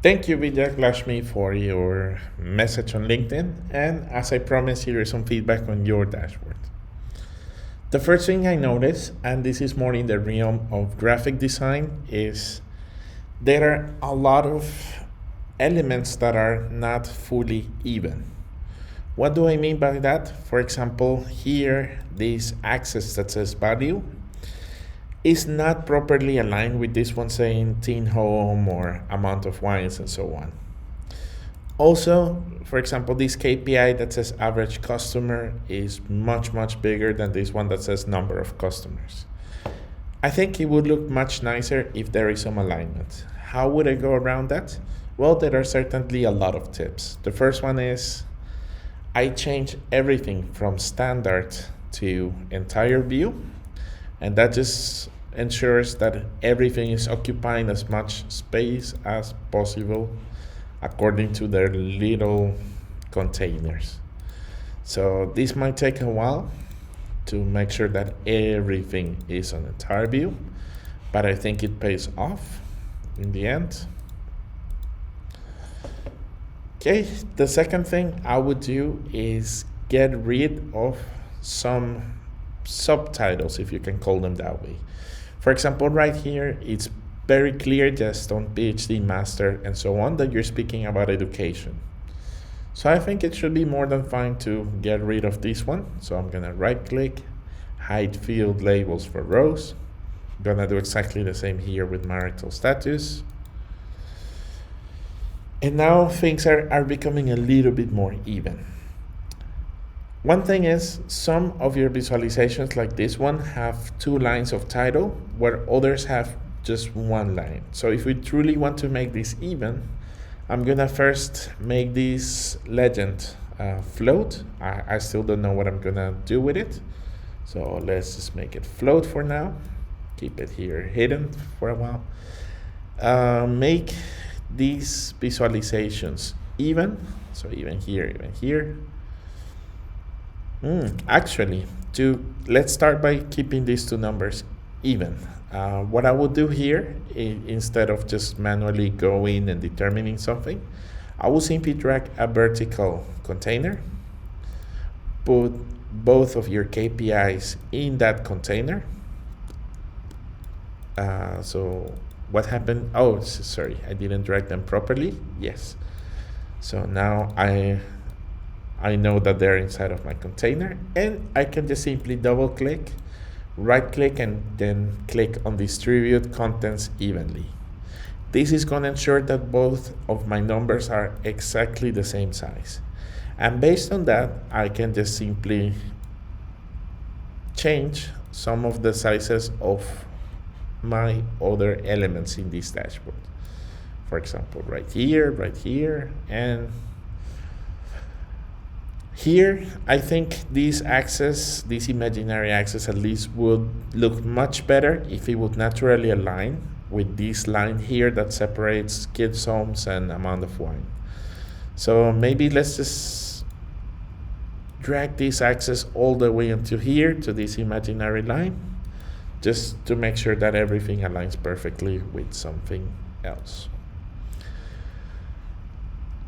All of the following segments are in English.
Thank you, Vijayalakshmi, for your message on LinkedIn. And as I promised, here is some feedback on your dashboard. The first thing I noticed, and this is more in the realm of graphic design, is there are a lot of elements that are not fully even. What do I mean by that? For example, here, this axis that says value is not properly aligned with this one saying teen home or amount of wines and so on. Also, for example, this KPI that says average customer is much bigger than this one that says number of customers. I think it would look much nicer if there is some alignment. How would I go around that? Well, there are certainly a lot of tips. The first one is I change everything from standard to entire view, and that just ensures that everything is occupying as much space as possible according to their little containers. So this might take a while to make sure that everything is on entire view, but I think it pays off in the end. Okay, the second thing I would do is get rid of some subtitles, if you can call them that way. For example, right here, it's very clear just on PhD, master, and so on that you're speaking about education. So I think it should be more than fine to get rid of this one. So I'm gonna right click, hide field labels for rows. I'm gonna do exactly the same here with marital status. And now things are becoming a little bit more even. One thing is, some of your visualizations like this one have 2 lines of title, where others have just 1 line. So if we truly want to make this even, I'm gonna first make this legend float. I still don't know what I'm gonna do with it. So let's just make it float for now. Keep it here hidden for a while. Make these visualizations even. So even here. Actually, let's start by keeping these 2 numbers even. What I would do here, instead of just manually going and determining something, I will simply drag a vertical container, put both of your KPIs in that container. So what happened? Oh, sorry, I didn't drag them properly. Yes. So now I know that they're inside of my container, and I can just simply double click, right click, and then click on distribute contents evenly. This is going to ensure that both of my numbers are exactly the same size. And based on that, I can just simply change some of the sizes of my other elements in this dashboard. For example, right here, and here, I think this imaginary axis at least would look much better if it would naturally align with this line here that separates kids' homes and amount of wine. So maybe let's just drag this axis all the way into here to this imaginary line, just to make sure that everything aligns perfectly with something else.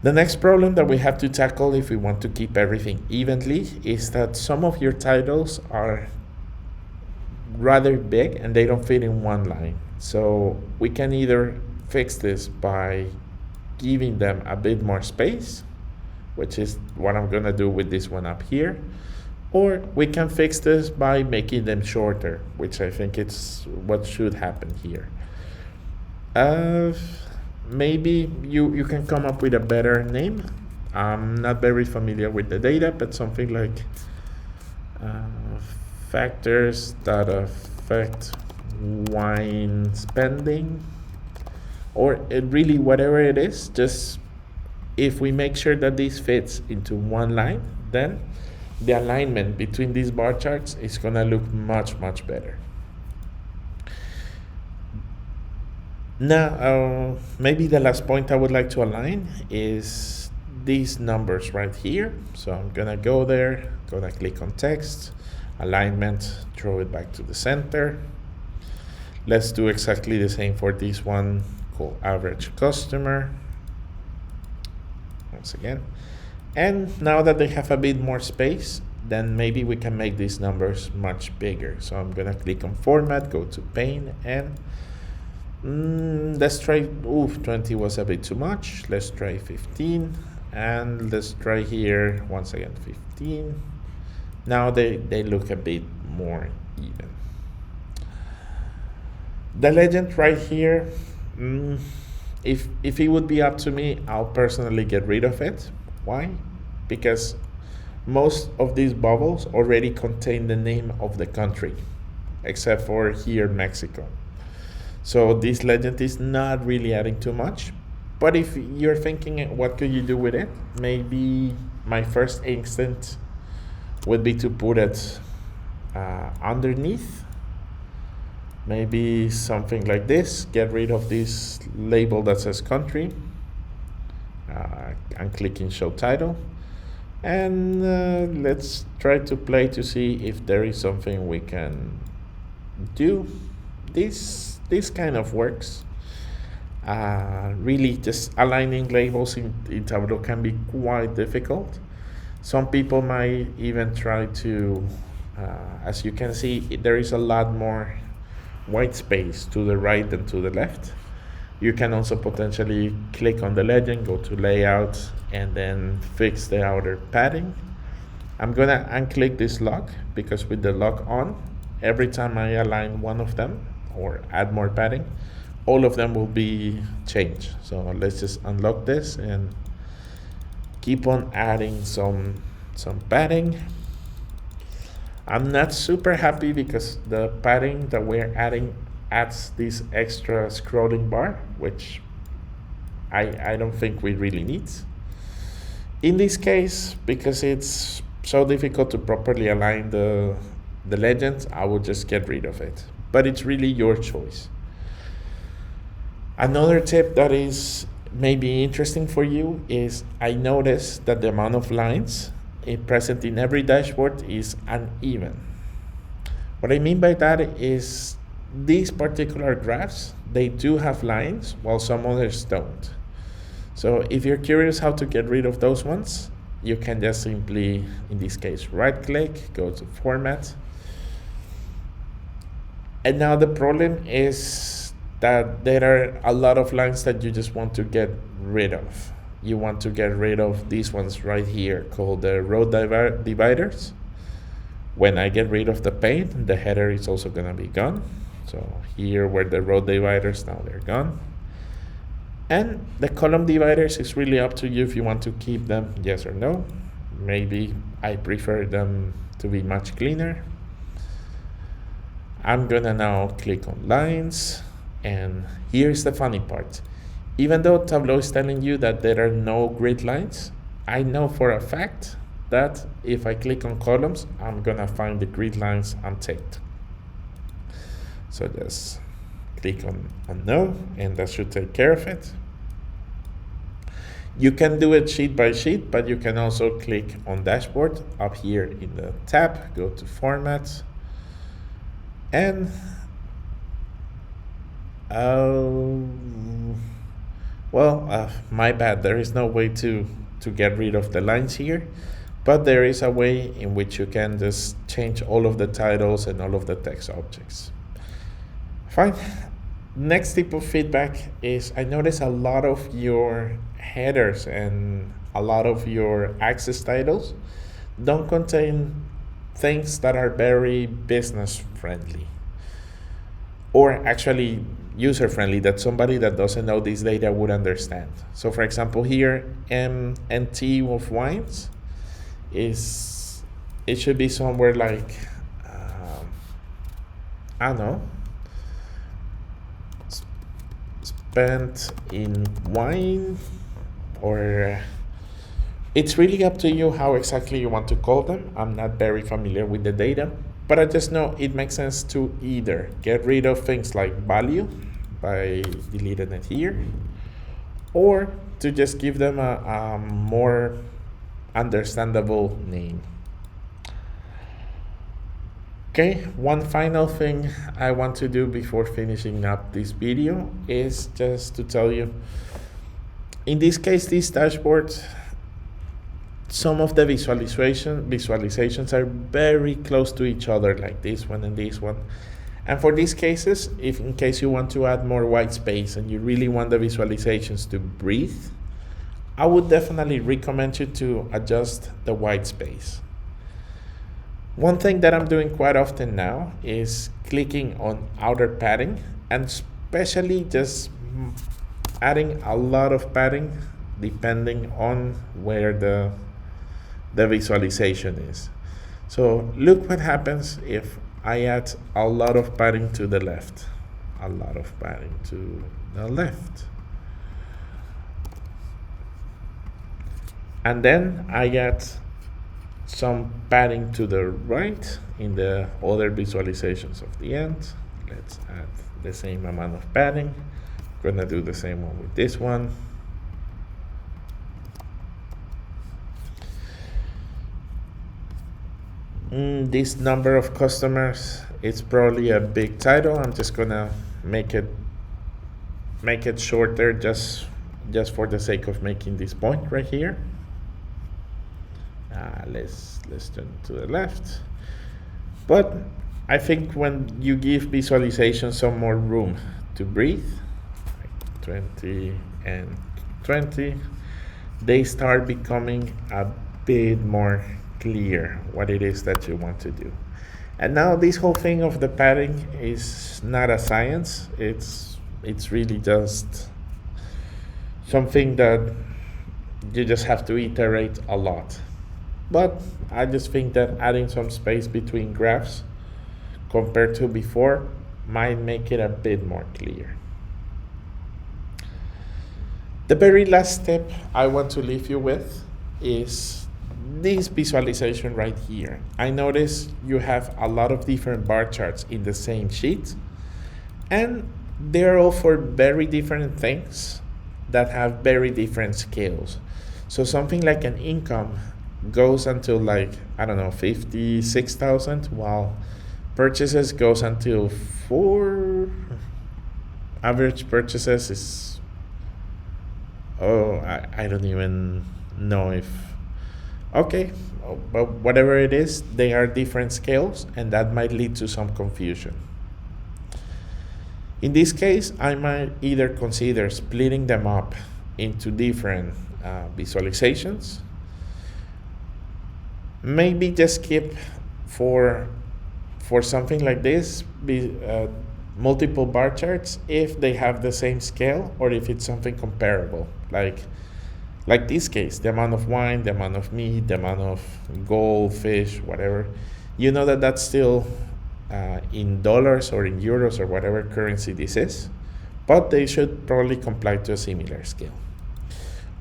The next problem that we have to tackle if we want to keep everything evenly is that some of your titles are rather big and they don't fit in 1 line. So we can either fix this by giving them a bit more space, which is what I'm gonna do with this one up here, or we can fix this by making them shorter, which I think it's what should happen here. Maybe you can come up with a better name. I'm not very familiar with the data, but something like factors that affect wine spending, or really whatever it is. Just if we make sure that this fits into 1 line, then the alignment between these bar charts is gonna look much better. Now, maybe the last point I would like to align is these numbers right here. So I'm gonna go there, gonna click on text, alignment, throw it back to the center. Let's do exactly the same for this one called average customer. once again. And now that they have a bit more space, then maybe we can make these numbers much bigger. So I'm gonna click on Format, go to Pane, and let's try, 20 was a bit too much. Let's try 15, and let's try here, once again, 15. Now they look a bit more even. The legend right here, if it would be up to me, I'll personally get rid of it. Why? Because most of these bubbles already contain the name of the country, except for here, Mexico. So this legend is not really adding too much. But if you're thinking, what could you do with it? Maybe my first instinct would be to put it underneath. Maybe something like this. Get rid of this label that says country. I'm clicking show title. And let's try to play to see if there is something we can do. This kind of works. Really, just aligning labels in Tableau can be quite difficult. Some people might even try to, as you can see, there is a lot more white space to the right than to the left. You can also potentially click on the legend, go to layout, and then fix the outer padding. I'm gonna unclick this lock because with the lock on, every time I align one of them or add more padding, all of them will be changed. So let's just unlock this and keep on adding some padding. I'm not super happy because the padding that we're adding adds this extra scrolling bar, which I don't think we really need. In this case, because it's so difficult to properly align the legends, I will just get rid of it. But it's really your choice. Another tip that is maybe interesting for you is I noticed that the amount of lines present in every dashboard is uneven. What I mean by that is these particular graphs, they do have lines while some others don't. So if you're curious how to get rid of those ones, you can just simply, in this case, right click, go to Format. And now the problem is that there are a lot of lines that you just want to get rid of. You want to get rid of these ones right here called the row dividers. When I get rid of the pane, the header is also gonna be gone. So here were the row dividers, now they're gone. And the column dividers is really up to you if you want to keep them, yes or no. Maybe I prefer them to be much cleaner. I'm gonna now click on lines, and here's the funny part. Even though Tableau is telling you that there are no grid lines, I know for a fact that if I click on columns, I'm gonna find the grid lines unticked. So just click on no, and that should take care of it. You can do it sheet by sheet, but you can also click on dashboard up here in the tab, go to format, and my bad, there is no way to get rid of the lines here, but there is a way in which you can just change all of the titles and all of the text objects. Fine. Next type of feedback is I notice a lot of your headers and a lot of your access titles don't contain things that are very business friendly, or actually user friendly, that somebody that doesn't know this data would understand. So for example here, MNT of wines it should be somewhere like I don't know, spent in wine, or it's really up to you how exactly you want to call them. I'm not very familiar with the data, but I just know it makes sense to either get rid of things like value by deleting it here, or to just give them a more understandable name. Okay, one final thing I want to do before finishing up this video is just to tell you, in this case, this dashboard, some of the visualizations are very close to each other, like this one and this one. And for these cases, if in case you want to add more white space and you really want the visualizations to breathe, I would definitely recommend you to adjust the white space. One thing that I'm doing quite often now is clicking on outer padding, and especially just adding a lot of padding depending on where the visualization is. So look what happens if I add a lot of padding to the left, a lot of padding to the left. And then I add some padding to the right in the other visualizations of the end. Let's add the same amount of padding. I'm gonna do the same one with this one. This number of customers, it's probably a big title. I'm just gonna make it shorter just for the sake of making this point right here. Let's turn to the left. But I think when you give visualization some more room to breathe, like 20 and 20, they start becoming a bit more clear what it is that you want to do. And now this whole thing of the padding is not a science. It's really just something that you just have to iterate a lot. But I just think that adding some space between graphs compared to before might make it a bit more clear. The very last step I want to leave you with is this visualization right here. I notice you have a lot of different bar charts in the same sheet, and they're all for very different things that have very different scales. So something like an income goes until, like, I don't know, 56,000, while purchases goes until 4. Average purchases is, I don't even know if, okay, but whatever it is, they are different scales, and that might lead to some confusion. In this case, I might either consider splitting them up into different visualizations. Maybe just keep for something like this multiple bar charts if they have the same scale, or if it's something comparable, like this case, the amount of wine, the amount of meat, the amount of gold, fish, whatever. You know that that's still in dollars or in euros or whatever currency this is, but they should probably comply to a similar scale.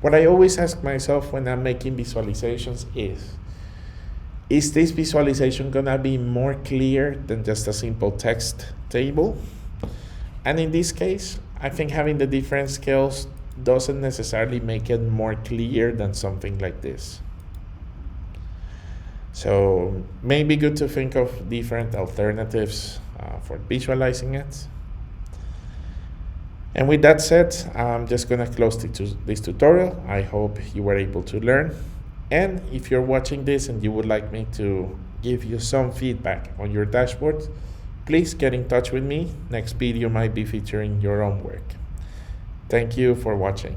What I always ask myself when I'm making visualizations is this visualization gonna be more clear than just a simple text table? And in this case, I think having the different scales doesn't necessarily make it more clear than something like this. So maybe good to think of different alternatives for visualizing it. And with that said, I'm just gonna close this tutorial. I hope you were able to learn. And if you're watching this and you would like me to give you some feedback on your dashboard, please get in touch with me. Next video might be featuring your own work. Thank you for watching.